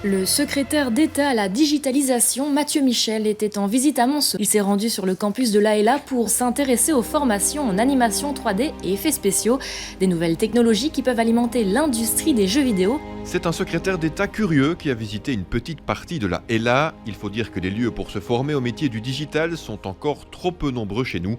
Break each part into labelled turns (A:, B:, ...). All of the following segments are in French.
A: Le secrétaire d'État à la digitalisation, Mathieu Michel, était en visite à Monceau. Il s'est rendu sur le campus de l'AELA pour s'intéresser aux formations en animation 3D et effets spéciaux, des nouvelles technologies qui peuvent alimenter l'industrie des jeux vidéo.
B: C'est un secrétaire d'État curieux qui a visité une petite partie de la ELA. Il faut dire que les lieux pour se former au métier du digital sont encore trop peu nombreux chez nous.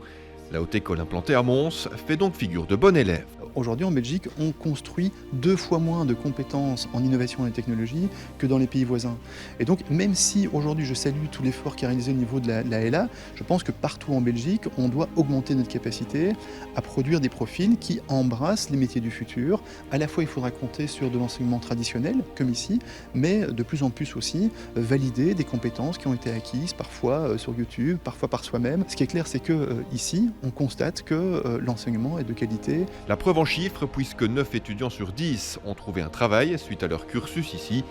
B: La haute école implantée à Mons fait donc figure de bon élève.
C: Aujourd'hui, en Belgique, on construit 2 fois moins de compétences en innovation et technologie que dans les pays voisins. Et donc, même si aujourd'hui je salue tout l'effort qui est réalisé au niveau de la LA, je pense que partout en Belgique, on doit augmenter notre capacité à produire des profils qui embrassent les métiers du futur. À la fois, il faudra compter sur de l'enseignement traditionnel, comme ici, mais de plus en plus aussi valider des compétences qui ont été acquises, parfois sur YouTube, parfois par soi-même. Ce qui est clair, c'est que ici, on constate que l'enseignement est de qualité.
B: La preuve en chiffres, puisque 9 étudiants sur 10 ont trouvé un travail suite à leur cursus ici.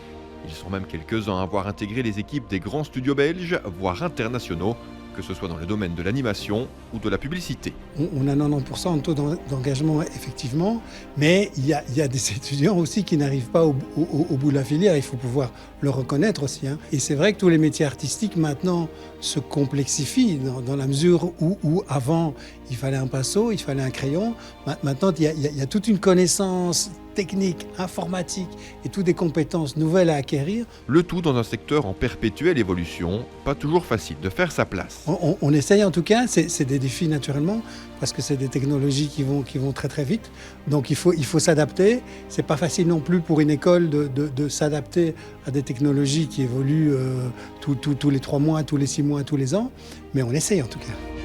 B: Ils sont même quelques-uns à avoir intégré les équipes des grands studios belges, voire internationaux, que ce soit dans le domaine de l'animation ou de la publicité.
D: On a 90% de taux d'engagement, effectivement, mais il y a des étudiants aussi qui n'arrivent pas au bout de la filière. Il faut pouvoir le reconnaître aussi. Et c'est vrai que tous les métiers artistiques, maintenant, se complexifient dans la mesure où avant, il fallait un pinceau, il fallait un crayon. Maintenant, il y a toute une connaissance technique, informatique et toutes des compétences nouvelles à acquérir.
B: Le tout dans un secteur en perpétuelle évolution, pas toujours facile de faire sa place.
D: On essaye en tout cas, c'est des défis naturellement, parce que c'est des technologies qui vont très très vite. Donc il faut s'adapter. C'est pas facile non plus pour une école de s'adapter à des technologies qui évoluent tous les 3 mois, tous les 6 mois, tous les ans. Mais on essaye en tout cas.